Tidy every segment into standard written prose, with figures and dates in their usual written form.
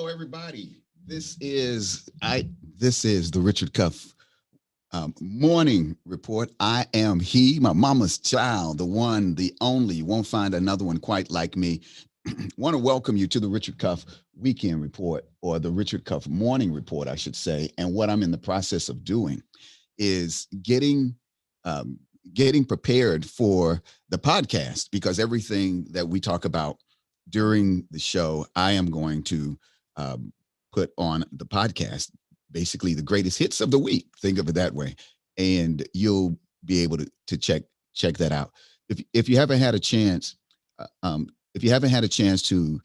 everybody. This is the Richard Cuff morning report. I am he, my mama's child, the one, the only. You won't find another one quite like me. Want to welcome you to the Richard Cuff weekend report, or the Richard Cuff morning report, I should say. And what I'm in the process of doing is um, getting prepared for the podcast, because everything that we talk about during the show, I am going to um, put on the podcast, basically the greatest hits of the week. Think of it that way, and you'll be able to check that out. If you haven't had a chance, uh, um, if you haven't had a chance to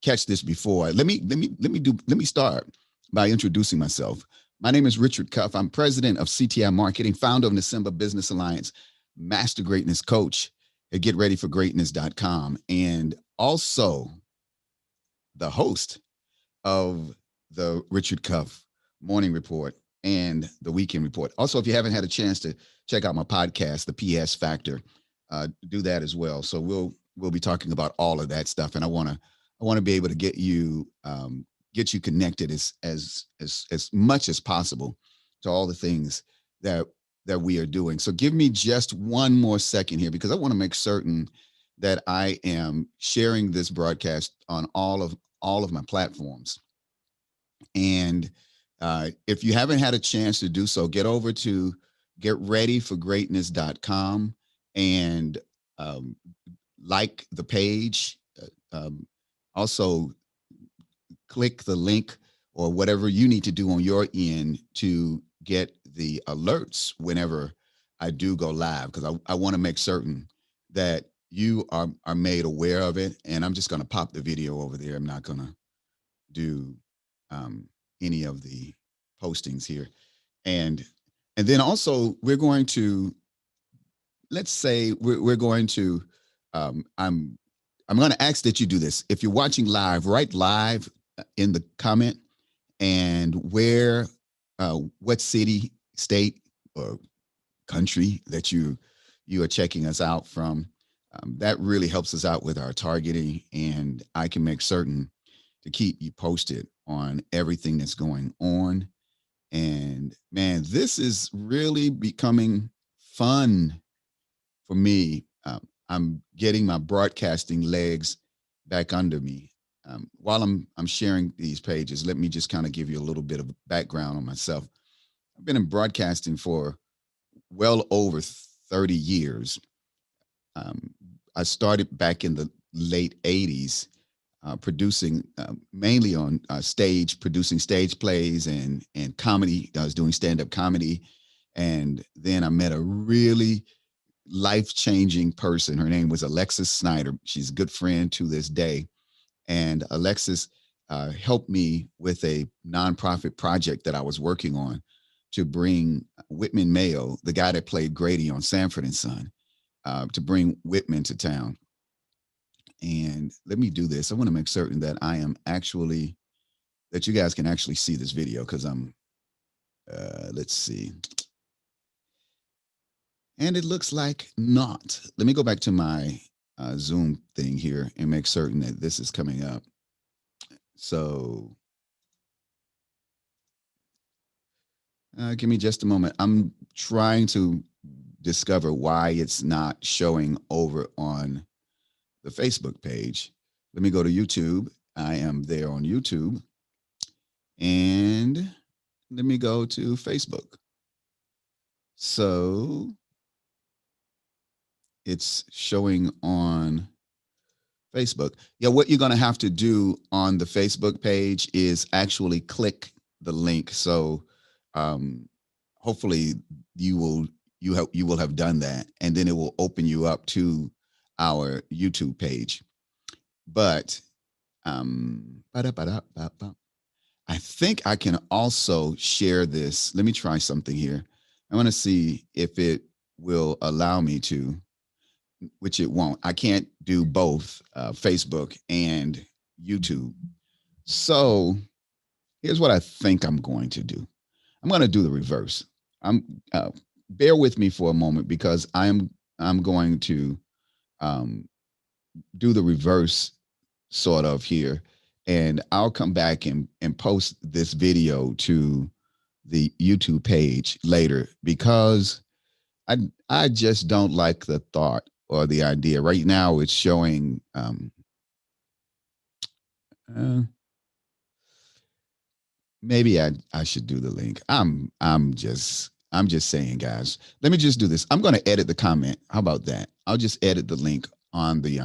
catch this before, let me start by introducing myself. My name is Richard Cuff. I'm president of CTI Marketing, founder of December Business Alliance, master greatness coach at getreadyforgreatness.com, and also the host of the Richard Cuff Morning Report and the Weekend Report. Also, if you haven't had a chance to check out my podcast, The PS Factor, do that as well. So we'll be talking about all of that stuff, and I want to be able to get you connected as much as possible to all the things that we are doing. So give me just one more second here, because I want to make certain that I am sharing this broadcast on all of my platforms. And if you haven't had a chance to do so, get over to getreadyforgreatness.com and um, like the page. Also, click the link or whatever you need to do on your end to get the alerts whenever I do go live, because I want to make certain that you are made aware of it. And I'm just going to pop the video over there. I'm not going to do um, any of the postings here. And then also we're going to, let's say we're going to I'm going to ask that you do this. If you're watching live, write live in the comment, and what city, state, or country that you are checking us out from. That really helps us out with our targeting, and I can make certain to keep you posted on everything that's going on. And man, this is really becoming fun for me. I'm getting my broadcasting legs back under me. While I'm sharing these pages, let me just kind of give you a little bit of background on myself. I've been in broadcasting for well over 30 years. Um, I started back in the late 80s, producing mainly on stage, producing stage plays and comedy. I was doing stand up comedy, and then I met a really life-changing person. Her name was Alexis Snyder. She's a good friend to this day. And Alexis helped me with a nonprofit project that I was working on to bring Whitman Mayo, the guy that played Grady on Sanford and Son, to bring Whitman to town. And let me do this. I want to make certain that that you guys can actually see this video, because let's see. And it looks like not. Let me go back to my Zoom thing here and make certain that this is coming up. So give me just a moment. I'm trying to discover why it's not showing over on the Facebook page. Let me go to YouTube. I am there on YouTube. And let me go to Facebook. So it's showing on Facebook. Yeah, what you're going to have to do on the Facebook page is actually click the link. So hopefully you will have done that, and then it will open you up to our YouTube page. But I think I can also share this. Let me try something here. I want to see if it will allow me to, which it won't. I can't do both Facebook and YouTube. So here's what I think I'm going to do. I'm going to do the reverse. I'm bear with me for a moment, because I'm going to um, do the reverse sort of here, and I'll come back and post this video to the YouTube page later because I I just don't like the thought or the idea. Right now, it's showing. Uh, Maybe I should do the link. I'm just saying, guys. Let me just do this. I'm going to edit the comment. How about that? I'll just edit the link on the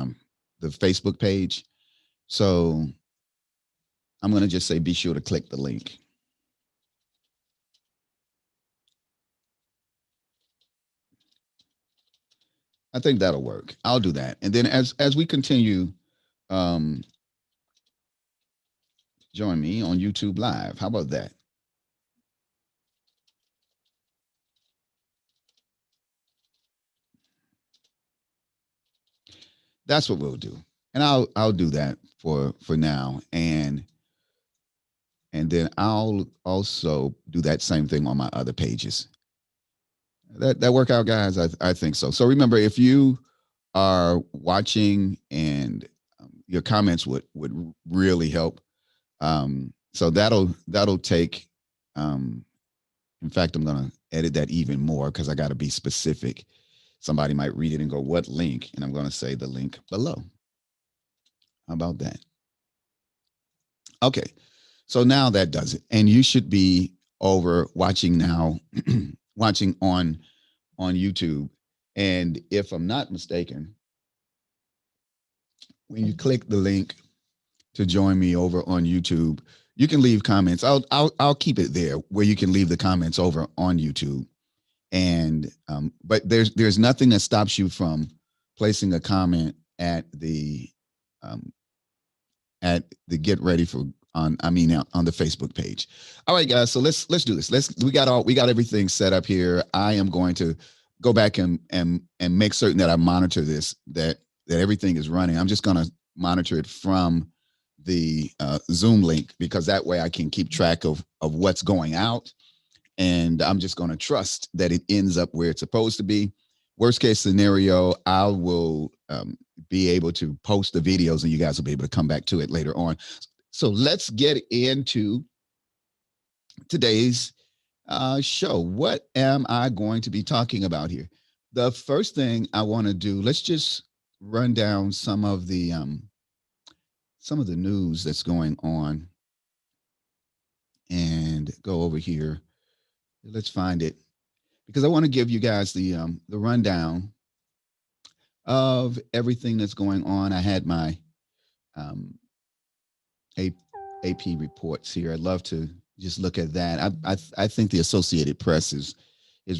Facebook page. So I'm going to just say be sure to click the link. I think that'll work. I'll do that. And then as we continue, um, join me on YouTube Live. How about that? That's what we'll do. And I'll do that for now. And then I'll also do that same thing on my other pages. That work out, guys? I think so. So remember, if you are watching and your comments would really help. So that'll take. In fact, I'm gonna edit that even more because I got to be specific. Somebody might read it and go, "What link?" And I'm gonna say the link below. How about that? Okay. So now that does it, and you should be over watching now, watching on YouTube. And if I'm not mistaken, when you click the link to join me over on YouTube, you can leave comments. I'll keep it there where you can leave the comments over on YouTube. And but there's nothing that stops you from placing a comment um, at the Get Ready for on on the Facebook page. All right, guys. So let's do this. We got everything set up here. I am going to go back and make certain that I monitor this, that everything is running. I'm just going to monitor it from the Zoom link because that way I can keep track of what's going out, and I'm just going to trust that it ends up where it's supposed to be. Worst case scenario, I will be able to post the videos and you guys will be able to come back to it later on. So let's get into today's show. What am I going to be talking about here? The first thing I want to do, let's just run down some of the news that's going on and go over here. Let's find it because I want to give you guys the rundown of everything that's going on. I had my um, AP reports here. I'd love to just look at that. I think the Associated Press is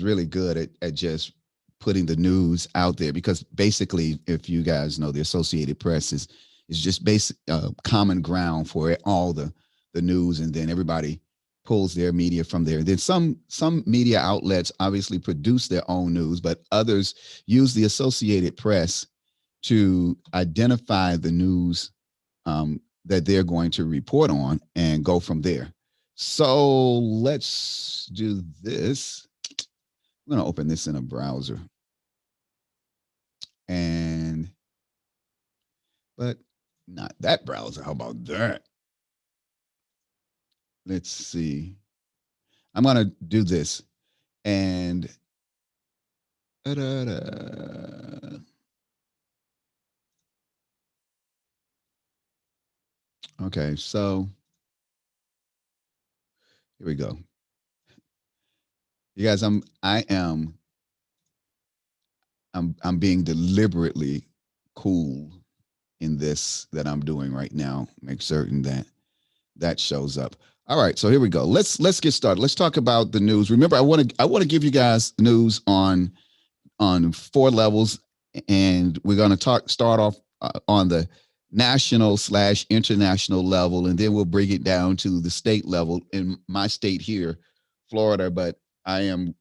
really good at just putting the news out there because basically, if you guys know, the Associated Press is just basic common ground for all the news, and then everybody pulls their media from there. Then some media outlets obviously produce their own news, but others use the Associated Press to identify the news that they're going to report on and go from there. So let's do this. I'm going to open this in a browser. But not that browser. How about that? Let's see. I'm going to do this. And okay, so here we go. You guys, I'm being deliberately cool in this that I'm doing right now. Make certain that shows up. All right, so here we go. Let's get started. Let's talk about the news. Remember, I want to give you guys news on 4 levels, and we're going to start off on the national/international level, and then we'll bring it down to the state level. In my state here, Florida, but I am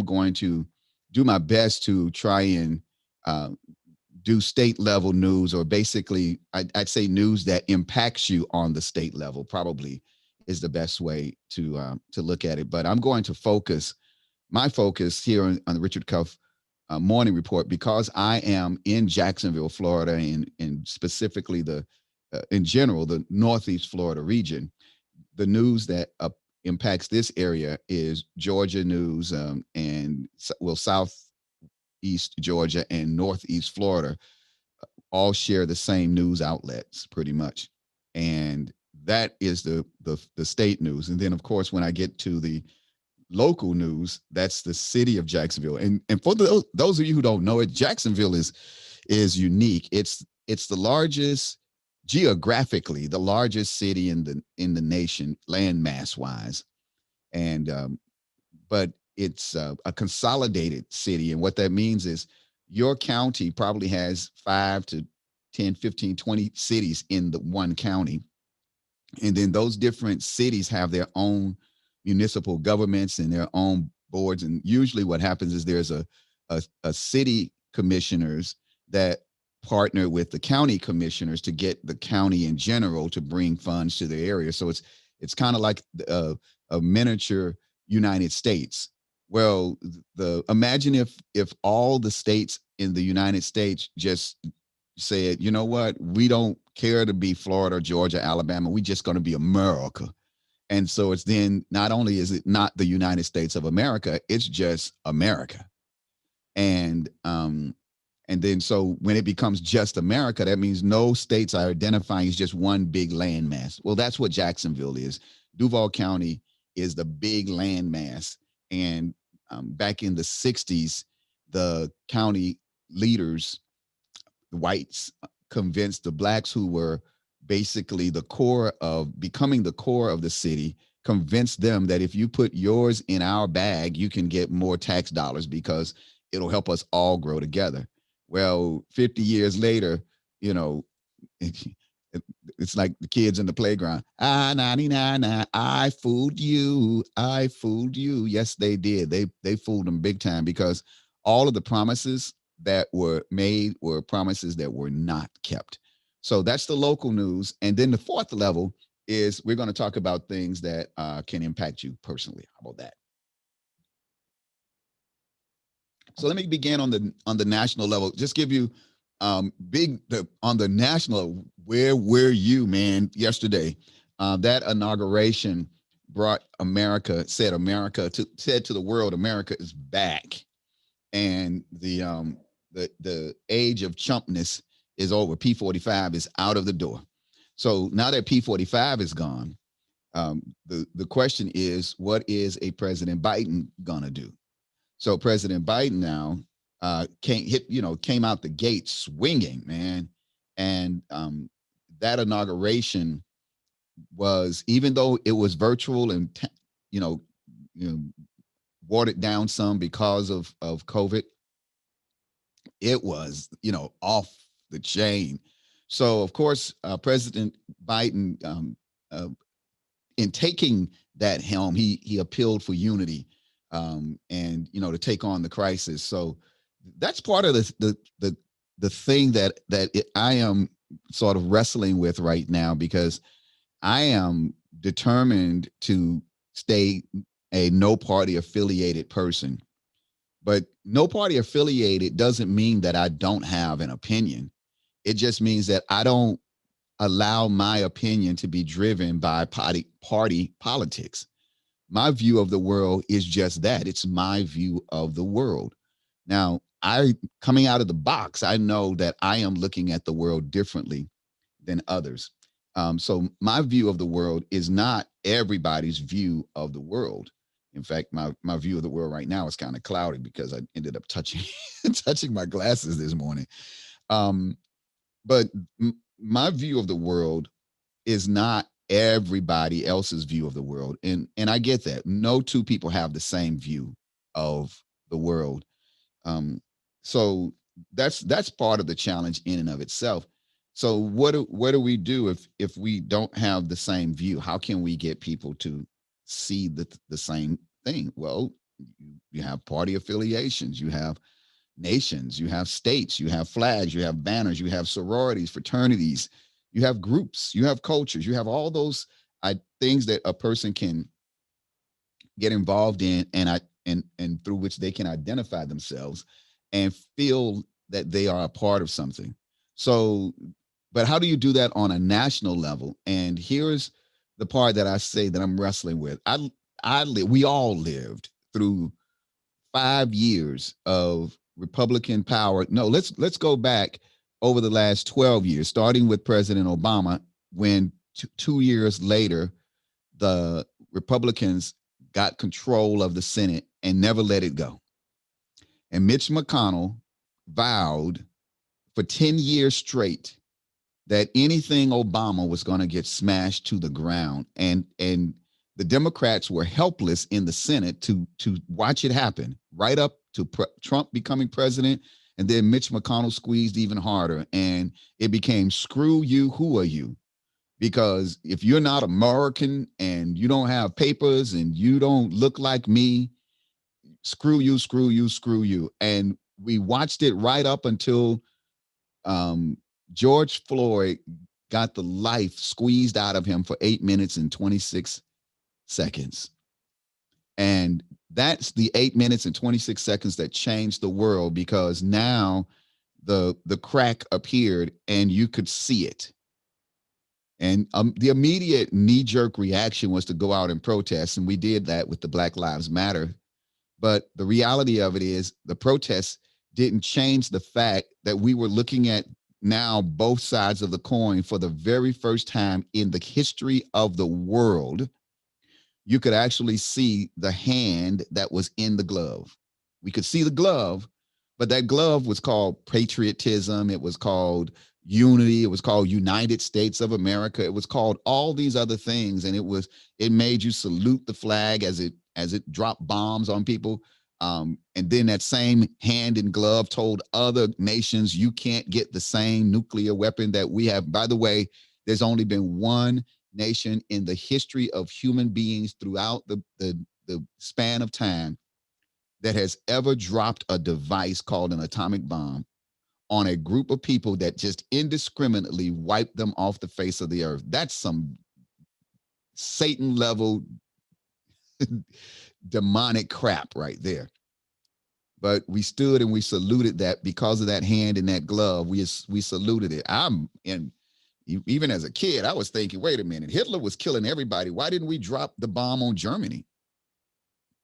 going to do my best to try and do state level news, or basically I'd say news that impacts you on the state level probably is the best way to look at it. But I'm going to my focus here on the Richard Cuff Morning Report, because I am in Jacksonville, Florida, and specifically the in general, the Northeast Florida region, the news that impacts this area is Georgia news, and well, Southeast Georgia and Northeast Florida all share the same news outlets pretty much. And that is the state news. And then of course, when I get to the local news, that's the city of Jacksonville. And for those of you who don't know it, Jacksonville is unique. It's the largest, geographically the largest city in the nation, landmass wise. And but it's a consolidated city. And what that means is your county probably has 5 to 10, 15, 20 cities in the one county. And then those different cities have their own municipal governments and their own boards. And usually what happens is there's a city commissioners that partner with the county commissioners to get the county in general to bring funds to the area. So it's kind of like a miniature United States. Well, imagine if all the states in the United States just said, you know what, we don't care to be Florida, Georgia, Alabama. We just going to be America. And so it's then not only is it not the United States of America, it's just America. And then so when it becomes just America, that means no states are identifying as just one big landmass. Well, that's what Jacksonville is. Duval County is the big landmass. And back in the 60s, the county leaders, the whites, convinced the blacks who were basically becoming the core of the city, convinced them that if you put yours in our bag, you can get more tax dollars because it'll help us all grow together. Well, 50 years later, you know, it's like the kids in the playground. Ah, 99, I fooled you. I fooled you. Yes, they did. They fooled them big time because all of the promises that were made were promises that were not kept. So that's the local news. And then the fourth level is we're going to talk about things that can impact you personally. How about that? So let me begin on the national level. Just give you on the national. Where were you, man? Yesterday, that inauguration brought America. Said to the world, America is back, and the age of chumpness is over. P45 is out of the door. So now that P45 is gone, the question is, what is a President Biden gonna do? So President Biden now came out the gate swinging, man. And that inauguration was, even though it was virtual and, you know, watered down some because of COVID, it was, off the chain. So, of course, President Biden, in taking that helm, he appealed for unity, and to take on the crisis. So that's part of the thing that I am sort of wrestling with right now, because I am determined to stay a no party affiliated person. But no party affiliated doesn't mean that I don't have an opinion. It just means that I don't allow my opinion to be driven by party politics. My view of the world is just that. It's my view of the world. Now, coming out of the box, I know that I am looking at the world differently than others. So my view of the world is not everybody's view of the world. In fact, my view of the world right now is kind of cloudy because I ended up touching touching my glasses this morning. But my view of the world is not everybody else's view of the world, and I get that. No two people have the same view of the world. So that's part of the challenge in and of itself. So what do we do if we don't have the same view? How can we get people to see the same thing? Well, you have party affiliations, you have nations, you have states, you have flags, you have banners, you have sororities, fraternities, you have groups, you have cultures, you have all those things that a person can get involved in, and through which they can identify themselves and feel that they are a part of something. So But how do you do that on a national level? And here's the part that I say that I'm wrestling with. We all lived through 5 years of Republican power. No, let's go back over the last 12 years, starting with President Obama, when 2 years later, the Republicans got control of the Senate and never let it go. And Mitch McConnell vowed for 10 years straight that anything Obama was going to get smashed to the ground. And the Democrats were helpless in the Senate to watch it happen, right up to Trump becoming president. And then Mitch McConnell squeezed even harder. And it became, screw you, who are you? Because if you're not American and you don't have papers and you don't look like me, screw you, screw you, screw you. And we watched it right up until George Floyd got the life squeezed out of him for 8 minutes and 26 seconds. And that's the 8 minutes and 26 seconds that changed the world, because now the crack appeared and you could see it. And the immediate knee-jerk reaction was to go out and protest. And we did that with the Black Lives Matter. But the reality of it is the protests didn't change the fact that we were looking at now both sides of the coin for the very first time in the history of the world. You could actually see the hand that was in the glove. We could see the glove, but that glove was called patriotism. It was called unity. It was called United States of America. It was called all these other things. And it made you salute the flag as it dropped bombs on people. And then that same hand and glove told other nations, you can't get the same nuclear weapon that we have. By the way, there's only been one nation in the history of human beings throughout the span of time that has ever dropped a device called an atomic bomb on a group of people that just indiscriminately wiped them off the face of the earth. That's some Satan level demonic crap right there. But we stood and we saluted that because of that hand in that glove. We saluted it. Even as a kid, I was thinking, wait a minute, Hitler was killing everybody. Why didn't we drop the bomb on Germany?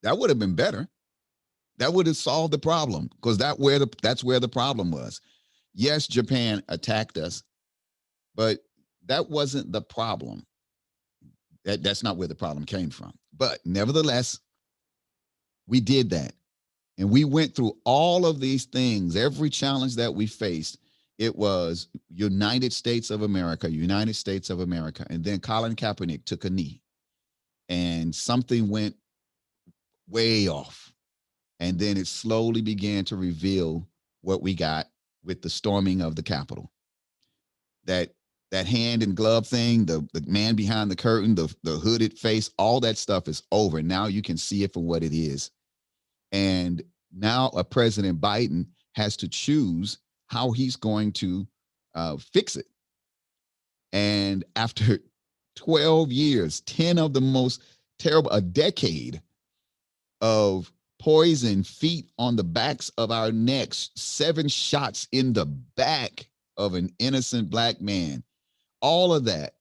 That would have been better. That would have solved the problem, because that's where the problem was. Yes, Japan attacked us, but that wasn't the problem. That's not where the problem came from. But nevertheless, we did that. And we went through all of these things, every challenge that we faced. It was United States of America, United States of America. And then Colin Kaepernick took a knee and something went way off. And then it slowly began to reveal what we got with the storming of the Capitol. That hand and glove thing, the man behind the curtain, the hooded face, all that stuff is over. Now you can see it for what it is. And now a President Biden has to choose how he's going to fix it. And after 12 years, 10 of the most terrible, a decade of poison feet on the backs of our necks, 7 shots in the back of an innocent black man, all of that,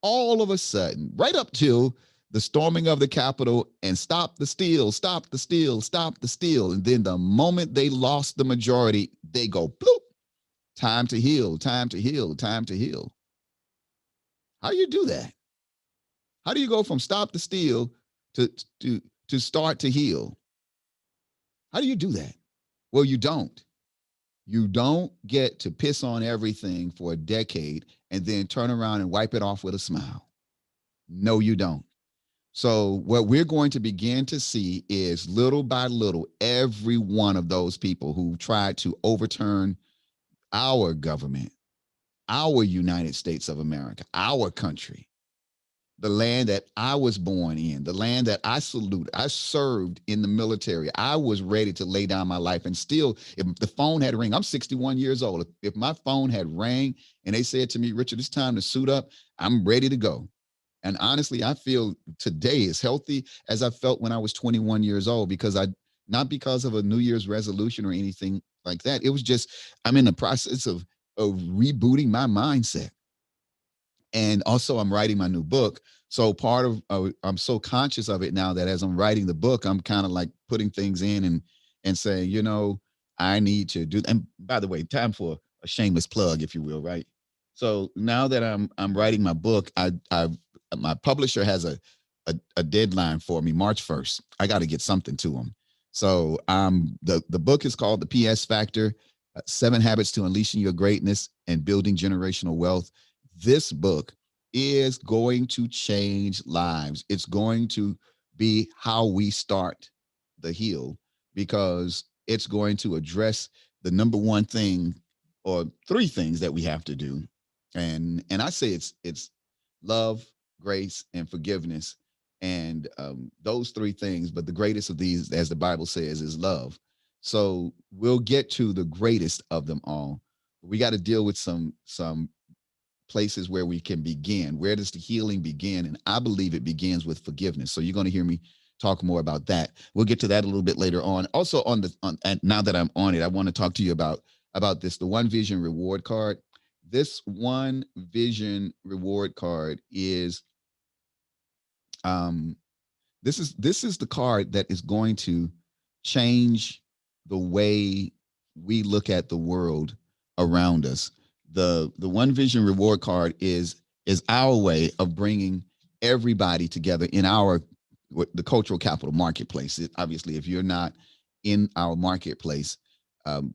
all of a sudden, right up till the storming of the Capitol and stop the steal, stop the steal, stop the steal. And then the moment they lost the majority, they go, bloop, time to heal, time to heal, time to heal. How do you do that? How do you go from stop the steal to start to heal? How do you do that? Well, you don't. You don't get to piss on everything for a decade and then turn around and wipe it off with a smile. No, you don't. So what we're going to begin to see is, little by little, every one of those people who tried to overturn our government, our United States of America, our country, the land that I was born in, the land that I salute. I served in the military. I was ready to lay down my life. And still, if the phone had rang, I'm 61 years old. If my phone had rang and they said to me, Richard, it's time to suit up, I'm ready to go. And honestly, I feel today as healthy as I felt when I was 21 years old, because not because of a New Year's resolution or anything like that. It was just, I'm in the process of of rebooting my mindset. And also, I'm writing my new book. So part of I'm so conscious of it now that as I'm writing the book, I'm kind of like putting things in and saying, I need to do. And by the way, time for a shameless plug, if you will, right? So now that I'm writing my book, I my publisher has a deadline for me, March 1st. I got to get something to them. So the book is called The PS Factor: 7 Habits to Unleashing Your Greatness and Building Generational Wealth. This book is going to change lives. It's going to be how we start the heal, because it's going to address the number one thing or three things that we have to do. And I say it's love, grace, and forgiveness. And those three things, but the greatest of these, as the Bible says, is love. So we'll get to the greatest of them all. We got to deal with some places where we can begin. Where does the healing begin? And I believe it begins with forgiveness. So you're going to hear me talk more about that. We'll get to that a little bit later on. Also, and now that I'm on it, I want to talk to you about this, the One Vision reward card. This One Vision reward card is um this is the card that is going to change the way we look at the world around us. The One Vision reward card is our way of bringing everybody together in our the cultural capital marketplace. Obviously, if you're not in our marketplace,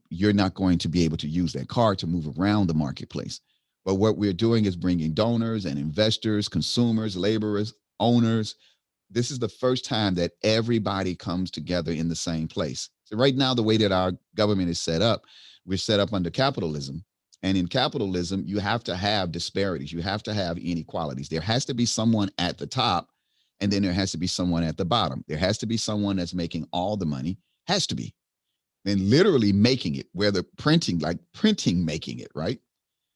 you're not going to be able to use that card to move around the marketplace. But what we're doing is bringing donors and investors, consumers, laborers, owners. This is the first time that everybody comes together in the same place. So right now, the way that our government is set up, we're set up under capitalism. And in capitalism, you have to have disparities. You have to have inequalities. There has to be someone at the top, and then there has to be someone at the bottom. There has to be someone that's making all the money, has to be, and literally making it, where they're printing, like printing, making it, right?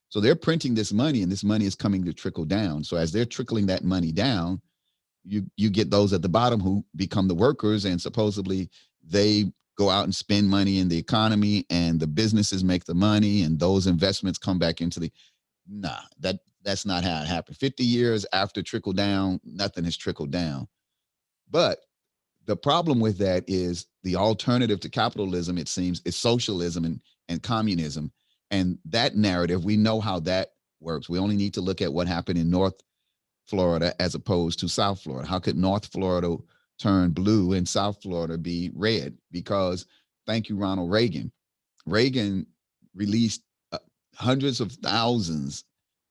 So they're printing this money, and this money is coming to trickle down. So as they're trickling that money down, you get those at the bottom who become the workers, and supposedly they go out and spend money in the economy, and the businesses make the money, and those investments come back into the nah, that's not how it happened. 50 years after trickle down, nothing has trickled down. But the problem with that is the alternative to capitalism, it seems, is socialism and communism. And that narrative, we know how that works. We only need to look at what happened in North Florida as opposed to South Florida. How could North Florida turn blue and South Florida be red? Because thank you, Ronald Reagan. Reagan released hundreds of thousands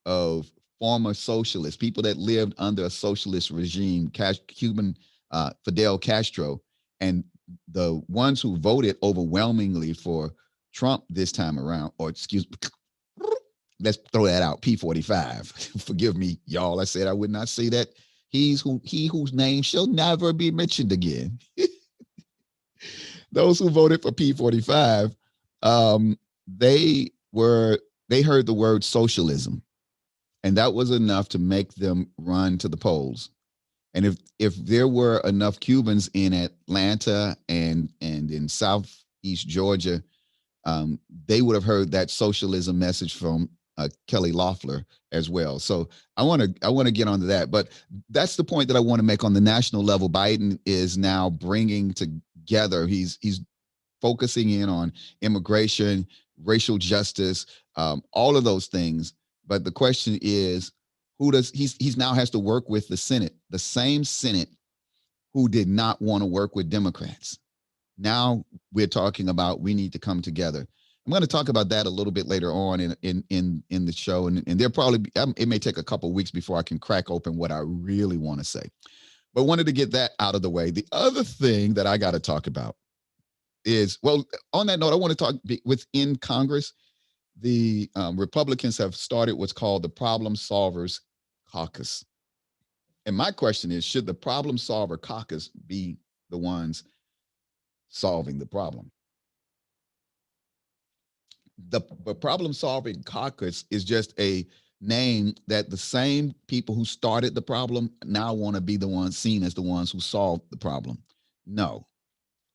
of former socialists, people that lived under a socialist regime, Cuban Fidel Castro, and the ones who voted overwhelmingly for Trump this time around, or excuse me, let's throw that out. P45. Forgive me, y'all. I said I would not say that. He whose name shall never be mentioned again. Those who voted for P45, um, they they heard the word socialism, and that was enough to make them run to the polls. And if there were enough Cubans in Atlanta and in Southeast Georgia, they would have heard that socialism message from Kelly Loeffler as well. So I want to get onto that, but that's the point that I want to make on the national level. Biden is now bringing together. He's focusing in on immigration, racial justice, all of those things. But the question is, who does he's now has to work with the Senate, the same Senate who did not want to work with Democrats. Now we're talking about we need to come together. I'm going to talk about that a little bit later on in the show, and there probably be, it may take a couple of weeks before I can crack open what I really want to say. But wanted to get that out of the way. The other thing that I got to talk about is, well, on that note, I want to talk within Congress. The Republicans have started what's called the Problem Solvers Caucus. And my question is, should the Problem Solver Caucus be the ones solving the problem? The Problem Solving Caucus is just a name that the same people who started the problem now want to be the ones seen as the ones who solved the problem. No,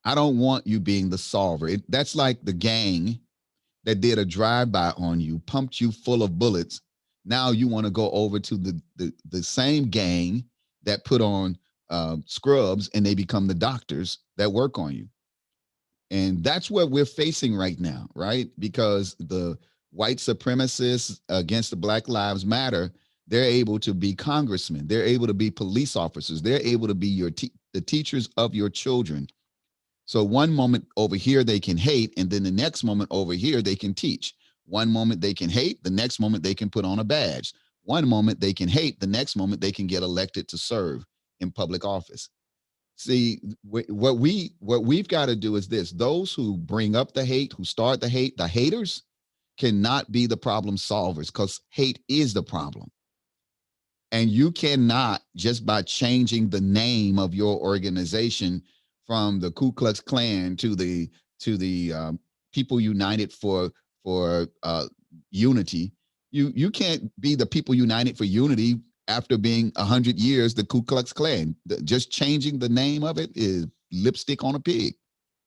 I don't want you being the solver. That's like the gang that did a drive-by on you, pumped you full of bullets. Now you want to go over to the same gang that put on scrubs, and they become the doctors that work on you. And that's what we're facing right now, right? Because the white supremacists against the Black Lives Matter, they're able to be congressmen, they're able to be police officers, they're able to be the teachers of your children. So one moment over here they can hate, and then the next moment over here they can teach. One moment they can hate, the next moment they can put on a badge. One moment they can hate, the next moment they can get elected to serve in public office. See, what we've got to do is this: those who bring up the hate, who start the haters, cannot be the problem solvers, because hate is the problem. And you cannot, just by changing the name of your organization from the Ku Klux Klan to the People United for Unity, you can't be the People United for Unity after being 100 years the Ku Klux Klan. Just changing the name of it is lipstick on a pig.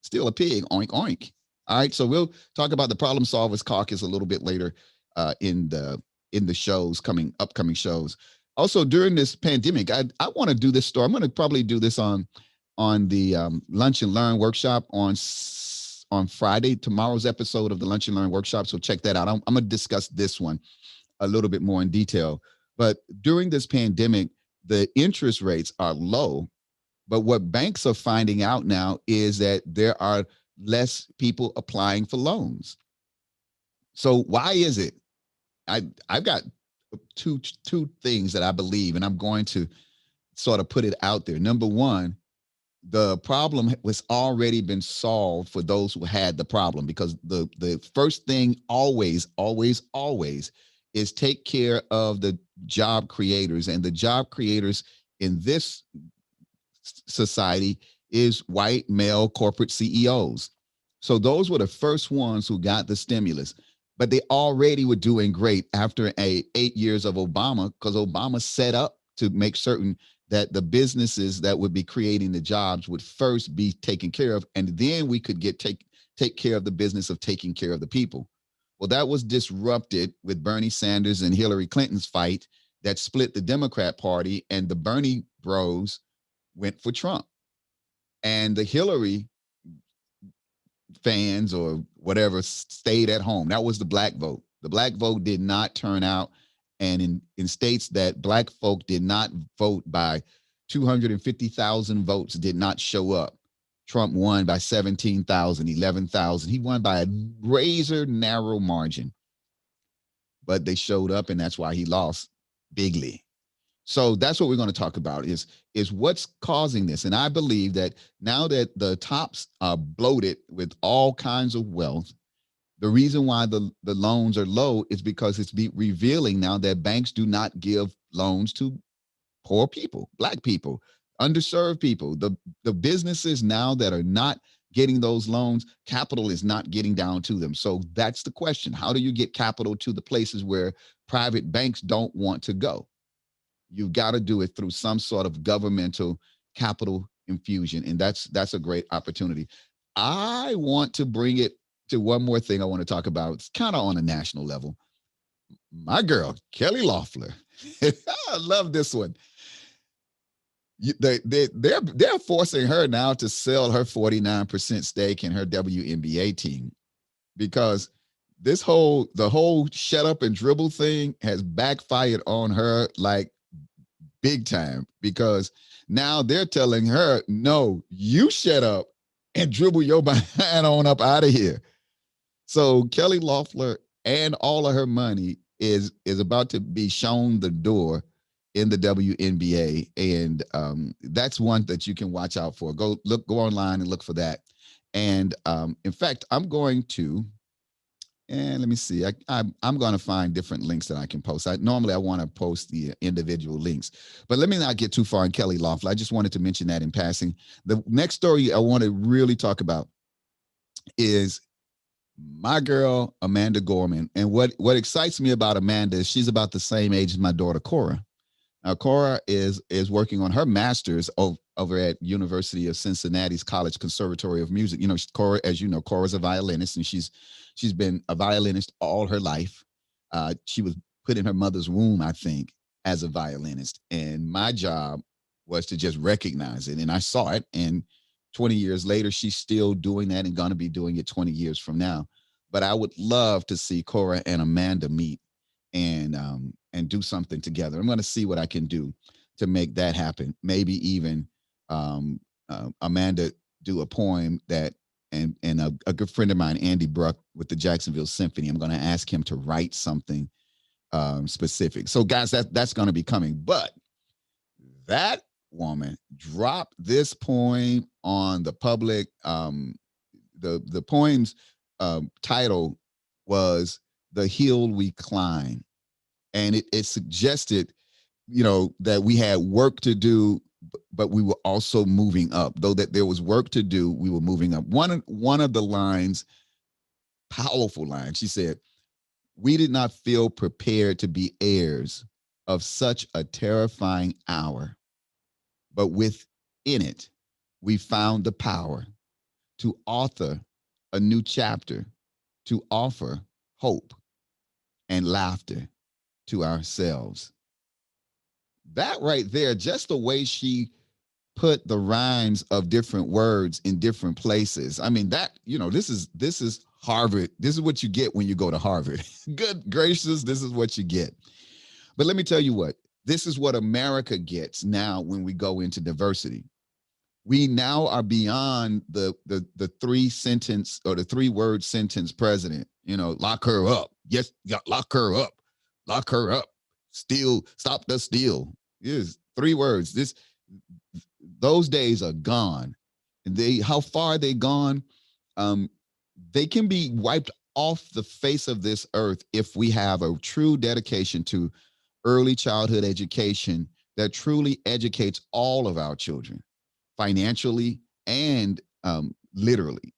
Still a pig, oink oink. All right, so we'll talk about the Problem Solvers Caucus a little bit later in the upcoming shows. Also, during this pandemic, I want to do this story. I'm going to probably do this on the Lunch and Learn workshop on Friday, tomorrow's episode of the Lunch and Learn workshop. So check that out. I'm going to discuss this one a little bit more in detail. But during this pandemic, the interest rates are low. But what banks are finding out now is that there are less people applying for loans. So why is it? I've got two things that I believe, and I'm going to sort of put it out there. Number one, the problem was already been solved for those who had the problem, because the first thing always is take care of the job creators, and the job creators in this society is white male corporate CEOs. So those were the first ones who got the stimulus, but they already were doing great after 8 years of Obama, because Obama set up to make certain that the businesses that would be creating the jobs would first be taken care of, and then we could take care of the business of taking care of the people. Well, that was disrupted with Bernie Sanders and Hillary Clinton's fight that split the Democrat Party, and the Bernie bros went for Trump. And the Hillary fans or whatever stayed at home. That was the black vote. The black vote did not turn out. And in states that black folk did not vote by 250,000 votes, did not show up, Trump won by 17,000, 11,000. He won by a razor narrow margin. But they showed up, and that's why he lost bigly. So that's what we're going to talk about is what's causing this. And I believe that now that the tops are bloated with all kinds of wealth, the reason why the loans are low is because it's revealing now that banks do not give loans to poor people, black people, underserved people. The businesses now that are not getting those loans, capital is not getting down to them. So that's the question. How do you get capital to the places where private banks don't want to go? You've got to do it through some sort of governmental capital infusion. And that's a great opportunity. I want to bring it to one more thing I want to talk about. It's kind of on a national level. My girl, Kelly Loeffler. I love this one. They're forcing her now to sell her 49% stake in her WNBA team, because the whole shut up and dribble thing has backfired on her like big time, because now they're telling her, no, you shut up and dribble your behind on up out of here. So Kelly Loeffler and all of her money is about to be shown the door in the WNBA. And that's one that you can watch out for. Go online and look for that. And in fact, I'm going to, and let me see. I'm going to find different links that I can post. Normally I want to post the individual links, but let me not get too far in Kelly Loeffler. I just wanted to mention that in passing. The next story I want to really talk about is my girl, Amanda Gorman. And what excites me about Amanda is she's about the same age as my daughter, Cora. Now, Cora is working on her master's over at University of Cincinnati's College Conservatory of Music. You know, Cora, as you know, Cora's a violinist, and she's been a violinist all her life. She was put in her mother's womb, I think, as a violinist, and my job was to just recognize it, and I saw it. And 20 years later, she's still doing that and going to be doing it 20 years from now. But I would love to see Cora and Amanda meet and do something together. I'm going to see what I can do to make that happen. Maybe even Amanda do a poem that, and a good friend of mine, Andy Bruck with the Jacksonville Symphony. I'm going to ask him to write something specific. So, guys, that's going to be coming. But that woman dropped this poem on the public. The poem's title was "The Hill We Climb," and it suggested, you know, that we had work to do, but we were also moving up. Though that there was work to do, we were moving up. One of the lines, powerful line, she said, "We did not feel prepared to be heirs of such a terrifying hour, but within it, we found the power to author a new chapter, to offer hope and laughter to ourselves." That right there, just the way she put the rhymes of different words in different places. I mean, that, you know, this is Harvard. This is what you get when you go to Harvard. Good gracious, this is what you get. But let me tell you what, this is what America gets now when we go into diversity. We now are beyond the 3-sentence or the 3-word sentence president. You know, lock her up. Yes, lock her up. Lock her up. Steal, stop the steal. Yes, 3 words. Those days are gone. And how far they gone? They can be wiped off the face of this earth if we have a true dedication to early childhood education that truly educates all of our children, financially and literally,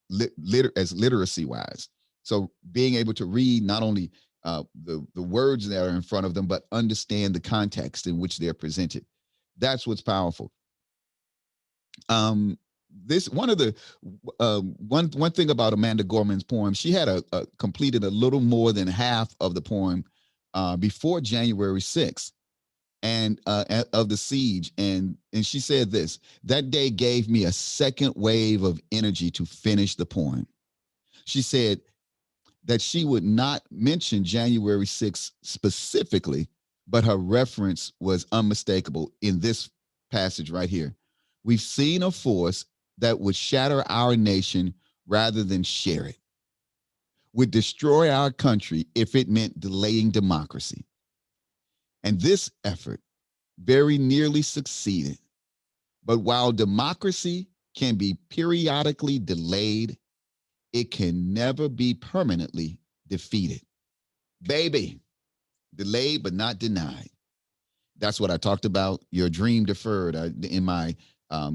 as literacy wise. So being able to read not only the words that are in front of them, but understand the context in which they're presented. That's what's powerful. This one of the one thing about Amanda Gorman's poem, she had completed a little more than half of the poem before January 6th and of the siege, and she said this: "That day gave me a second wave of energy to finish the poem." She said that she would not mention January 6th specifically, but her reference was unmistakable in this passage right here. "We've seen a force that would shatter our nation rather than share it, would destroy our country if it meant delaying democracy. And this effort very nearly succeeded. But while democracy can be periodically delayed, it can never be permanently defeated." Baby, delayed but not denied. That's what I talked about. Your dream deferred in my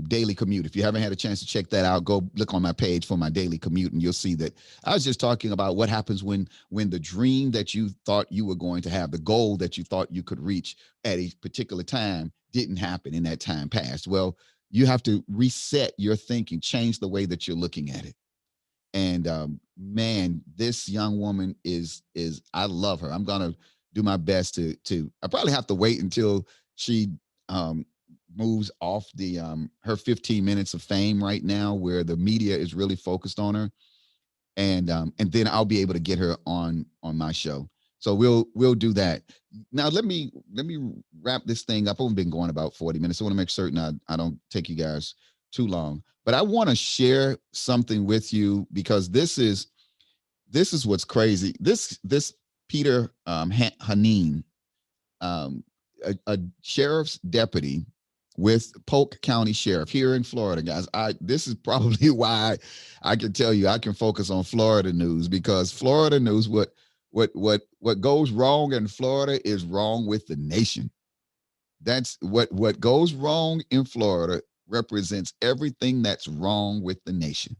daily commute. If you haven't had a chance to check that out, go look on my page for my daily commute, and you'll see that I was just talking about what happens when the dream that you thought you were going to have, the goal that you thought you could reach at a particular time, didn't happen in that time past. Well, you have to reset your thinking, change the way that you're looking at it. And man, this young woman is I love her. I'm gonna do my best to. I probably have to wait until she moves off the her 15 minutes of fame right now, where the media is really focused on her, and then I'll be able to get her on my show. So we'll do that. Now let me wrap this thing up. I've been going about 40 minutes. I want to make certain I don't take you guys too long, but I want to share something with you, because this is what's crazy. This Peter Haneen, a sheriff's deputy with Polk County Sheriff here in Florida, guys. This is probably why I can tell you I can focus on Florida news, because Florida news, what goes wrong in Florida is wrong with the nation. That's what goes wrong in Florida represents everything that's wrong with the nation.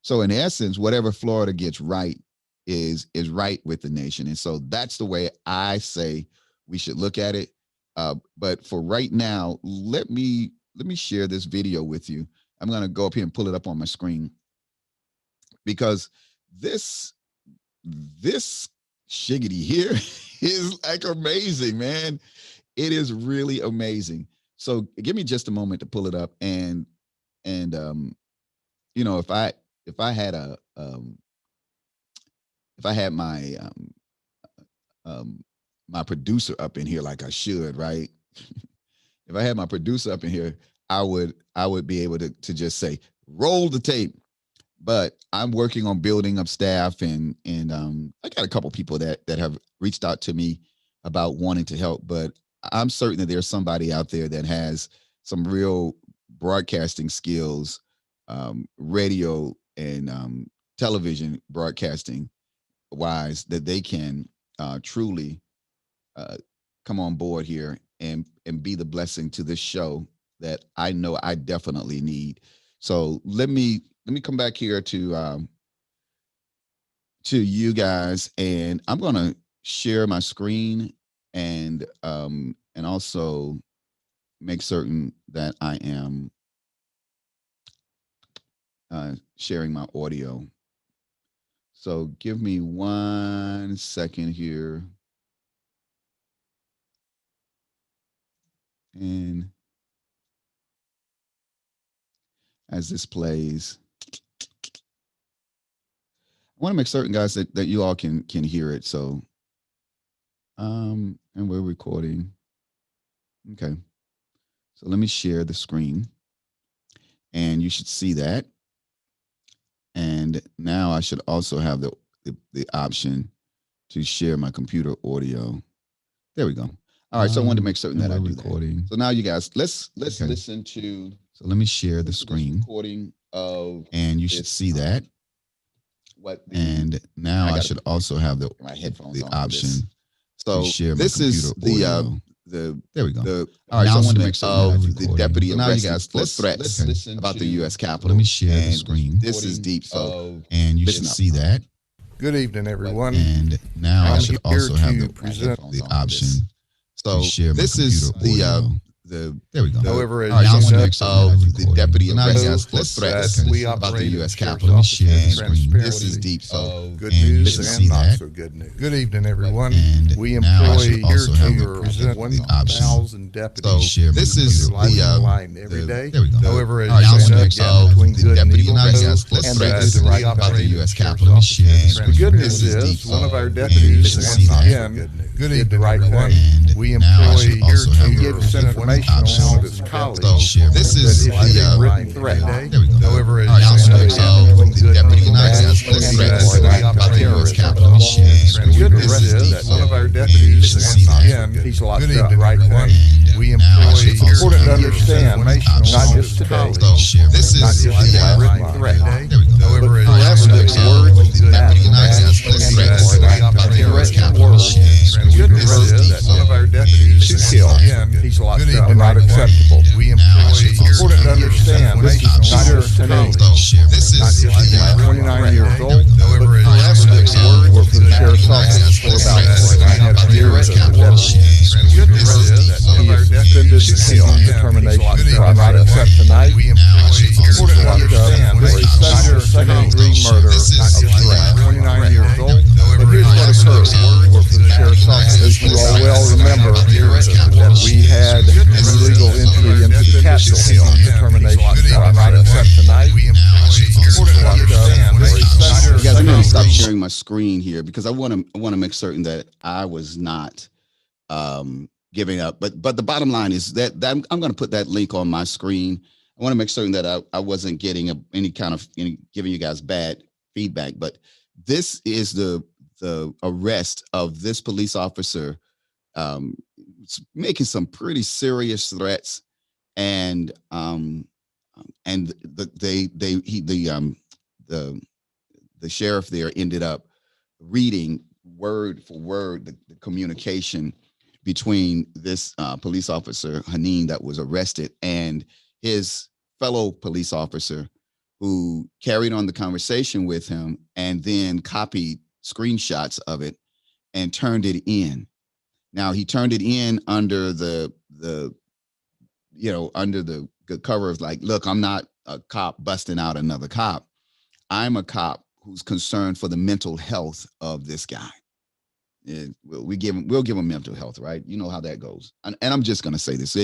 So in essence, whatever Florida gets right is right with the nation. And so that's the way I say we should look at it. But for right now, let me let me share this video with you. I'm going to go up here and pull it up on my screen because this this shiggity here is like amazing, man. It is really amazing. So give me just a moment to pull it up, and if I had a if I had my producer up in here like I should, right? If I had my producer up in here, I would be able to just say roll the tape. But I'm working on building up staff, and I got a couple people that have reached out to me about wanting to help. But I'm certain that there's somebody out there that has some real broadcasting skills, radio and television broadcasting wise, that they can truly come on board here and be the blessing to this show that I know I definitely need. So let me come back here to you guys, and I'm gonna share my screen and also make certain that I am sharing my audio. So give me 1 second here. And as this plays, I want to make certain, guys, that you all can hear it. So and we're recording. Okay. So let me share the screen, and you should see that. And now I should also have the option to share my computer audio. There we go. All right. So I wanted to make certain that I do recording. So now you guys, let's listen to. So let me share the screen recording of, and you should see that. And now I should also have my headphones the option. So share my this is the there we go. All right, so I want to make certain of the deputy now you guys threats about the U.S. Capitol. Let me share the screen. This is deep, so and you should see that. Good evening, everyone. And now I should also have the option. So this is the there we go. However, as the deputy now you guys threats about the U.S. Capitol. Let me share the screen. This is deep, so good news and not so good news. Good evening, everyone. And we employ here to present 1,000 deputies. So this is line every day. There we go. However, as between good and evil, and that do the right about the U.S. Capitol. The good news is one of our deputies again did the right thing. We employ here to give us information on one of his colleagues. This is the written threat. However, the deputy about the U.S. Capitol. The good news is that one of our deputies again, he's locked up right now. We employ it's important to understand, not just today, this is not just the written threat, however, but forever the words that about the U.S. Capitol. The good news is that one of our deputies to kill, he's locked up, not acceptable. We employ it's important to understand, this is not just today, this not is just 29 years old, but forever the words for the sheriff's office for about 4.5 years of deputy. The good news is that he is suspended on determination to not accept tonight. He's locked up for a second-degree murder of Shrek, 29 years old. But here's what occurred. Work for the sheriff's office. As you all well remember, we had illegal entry into the Capitol Hill on determination to not accept tonight. You guys, I'm going to stop sharing my screen here because I want to make certain that I was not giving up. But the bottom line is that I'm going to put that link on my screen. I want to make certain that I wasn't getting any kind of giving you guys bad feedback. But this is the arrest of this police officer making some pretty serious threats, and the sheriff there ended up reading word for word the communication between this police officer Haneen that was arrested and his fellow police officer who carried on the conversation with him and then copied screenshots of it and turned it in. Now he turned it in under the cover of like, look, I'm not a cop busting out another cop. I'm a cop who's concerned for the mental health of this guy. And we'll give him mental health, right? You know how that goes. And I'm just going to say this: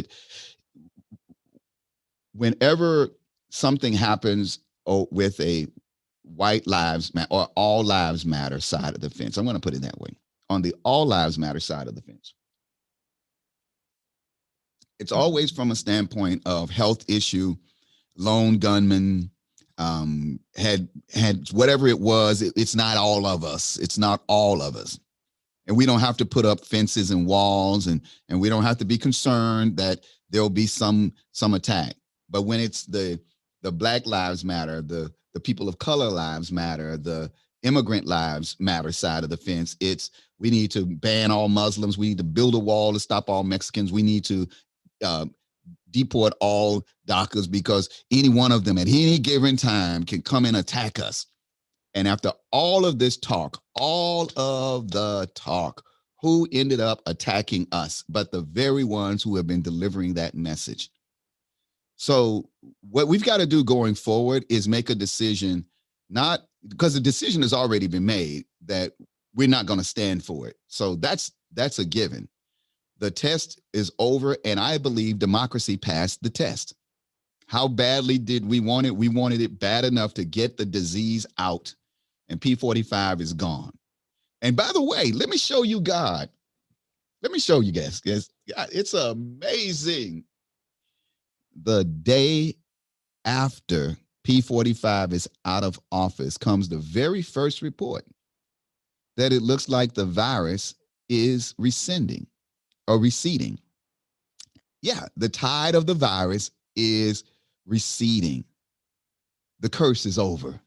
whenever something happens with a white lives matter or all lives matter side of the fence, I'm going to put it that way. On the all lives matter side of the fence, it's always from a standpoint of health issue, lone gunman, had whatever it was. It's not all of us. It's not all of us. And we don't have to put up fences and walls, and we don't have to be concerned that there'll be some attack. But when it's the Black Lives Matter, the people of color lives matter, the immigrant lives matter side of the fence, it's we need to ban all Muslims. We need to build a wall to stop all Mexicans. We need to deport all DACAs because any one of them at any given time can come and attack us. And after all of this talk, all of the talk, who ended up attacking us but the very ones who have been delivering that message? So what we've got to do going forward is make a decision, not because the decision has already been made that we're not going to stand for it. So that's a given. The test is over, and I believe democracy passed the test. How badly did we want it? We wanted it bad enough to get the disease out, and P45 is gone. And by the way, let me show you God. Let me show you guys. It's amazing. The day after P45 is out of office comes the very first report that it looks like the virus is receding. Yeah, the tide of the virus is receding. The curse is over.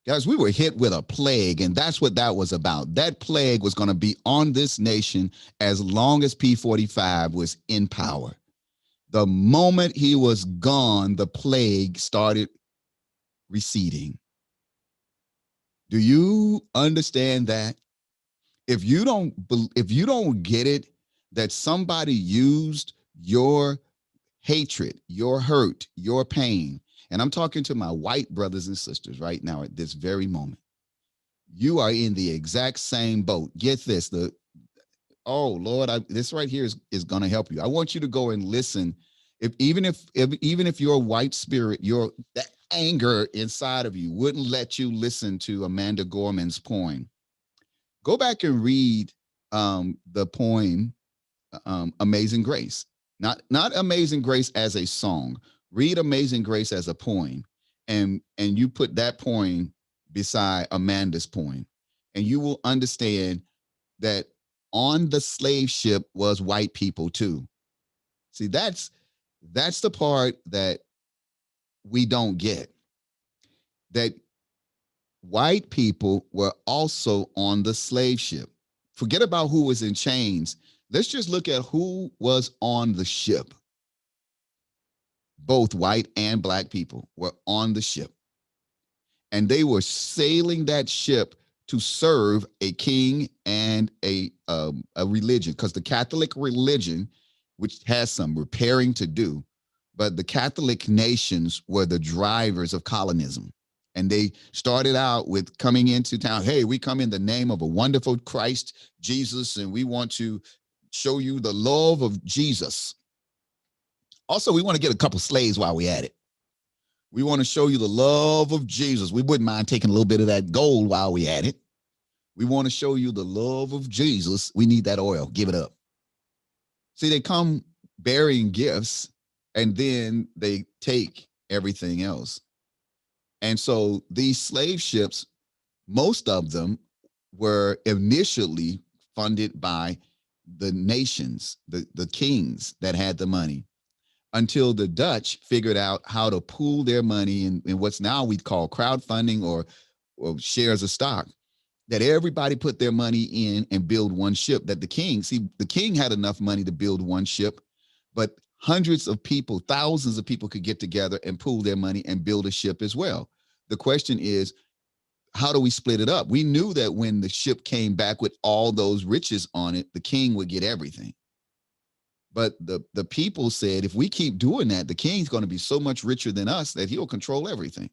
Guys, we were hit with a plague, and that's what that was about. That plague was going to be on this nation as long as P45 was in power. The moment he was gone, the plague started receding. Do you understand that? If you don't get it, that somebody used your hatred, your hurt, your pain, and I'm talking to my white brothers and sisters right now at this very moment. You are in the exact same boat. Get this, oh Lord, this right here is going to help you. I want you to go and listen. Even if your white spirit, that anger inside of you wouldn't let you listen to Amanda Gorman's poem, go back and read the poem Amazing Grace. Not Amazing Grace as a song. Read Amazing Grace as a poem, and you put that poem beside Amanda's poem, and you will understand that on the slave ship was white people too. See, that's the part that we don't get. That white people were also on the slave ship. Forget about who was in chains. Let's just look at who was on the ship. Both white and black people were on the ship. And they were sailing that ship to serve a king and a religion, because the Catholic religion, which has some repairing to do, but the Catholic nations were the drivers of colonism. And they started out with coming into town. Hey, we come in the name of a wonderful Christ Jesus, and we want to show you the love of Jesus. Also, we want to get a couple slaves while we're at it. We want to show you the love of Jesus. We wouldn't mind taking a little bit of that gold while we're at it. We want to show you the love of Jesus. We need that oil. Give it up. See, they come bearing gifts, and then they take everything else. And so these slave ships, most of them were initially funded by the nations, the kings that had the money, until the Dutch figured out how to pool their money in what's now we call crowdfunding or shares of stock, that everybody put their money in and build one ship. That the king had enough money to build one ship, but hundreds of people, thousands of people could get together and pool their money and build a ship as well. The question is, how do we split it up? We knew that when the ship came back with all those riches on it, the king would get everything. But the people said, if we keep doing that, the king's going to be so much richer than us that he'll control everything.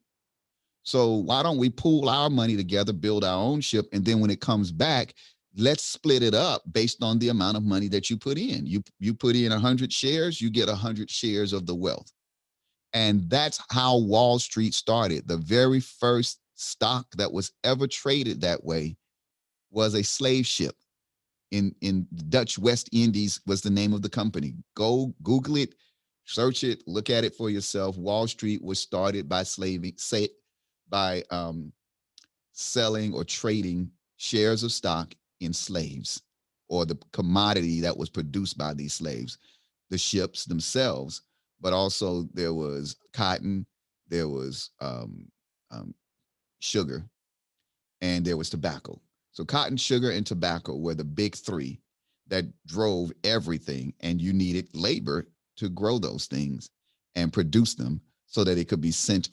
So why don't we pool our money together, build our own ship, and then when it comes back, let's split it up based on the amount of money that you put in. You put in 100 shares, you get 100 shares of the wealth. And that's how Wall Street started. The very first stock that was ever traded that way was a slave ship in Dutch West Indies was the name of the company. Go Google it, search it, look at it for yourself. Wall Street was started by selling or trading shares of stock in slaves or the commodity that was produced by these slaves, the ships themselves, but also there was cotton, there was sugar, and there was tobacco. So cotton, sugar, and tobacco were the big three that drove everything, and you needed labor to grow those things and produce them so that it could be sent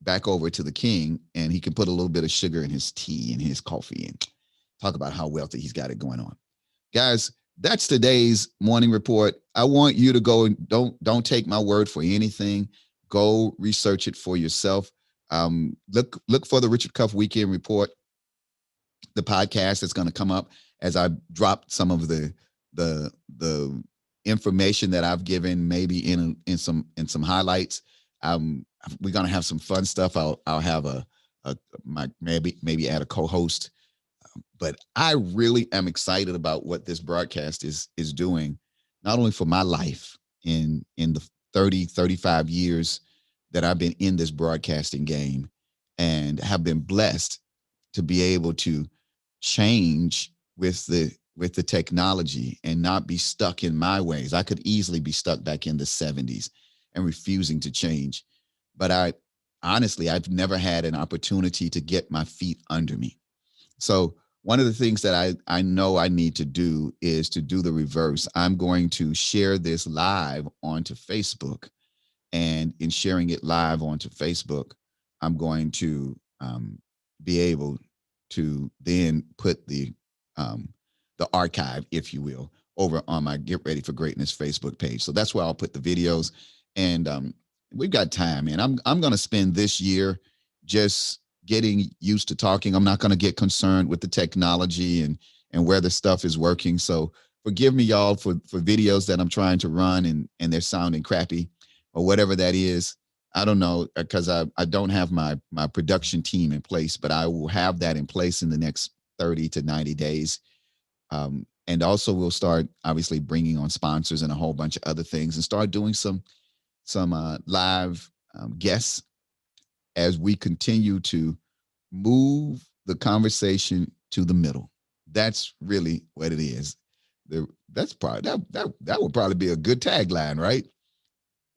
back over to the king, and he can put a little bit of sugar in his tea and his coffee and talk about how wealthy he's got it going on. Guys, that's today's morning report. I want you to go and don't take my word for anything. Go research it for yourself. Look for the Richard Cuff Weekend Report, the podcast that's going to come up as I drop some of the information that I've given, maybe in some highlights. We're going to have some fun stuff. I'll have maybe add a co-host. But I really am excited about what this broadcast is doing, not only for my life in the 35 years that I've been in this broadcasting game and have been blessed to be able to change with the technology and not be stuck in my ways. I could easily be stuck back in the 70s and refusing to change. But I've never had an opportunity to get my feet under me. So one of the things that I know I need to do is to do the reverse. I'm going to share this live onto Facebook, and in sharing it live onto Facebook, I'm going to be able to then put the archive, if you will, over on my Get Ready for Greatness Facebook page. So that's where I'll put the videos. And we've got time, and I'm going to spend this year just getting used to talking. I'm not going to get concerned with the technology and where the stuff is working. So forgive me, y'all, for videos that I'm trying to run and they're sounding crappy or whatever that is. I don't know, because I don't have my production team in place, but I will have that in place in the next 30 to 90 days. And also we'll start obviously bringing on sponsors and a whole bunch of other things and start doing some live guests as we continue to move the conversation to the middle. That's really what it is. That's probably that would probably be a good tagline, right?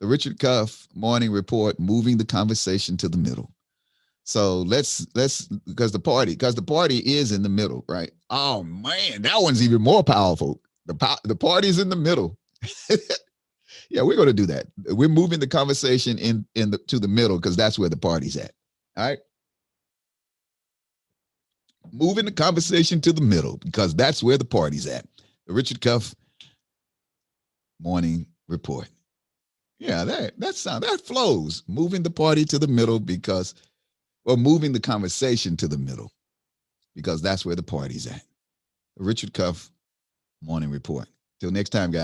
The Richard Cuff Morning Report, moving the conversation to the middle. So let's because the party is in the middle, right? Oh man, that one's even more powerful. The party's in the middle. Yeah, we're going to do that. We're moving the conversation to the middle because that's where the party's at. All right. Moving the conversation to the middle because that's where the party's at. The Richard Cuff Morning Report. Yeah, that flows. Moving the party to the middle moving the conversation to the middle because that's where the party's at. The Richard Cuff Morning Report. Till next time, guys.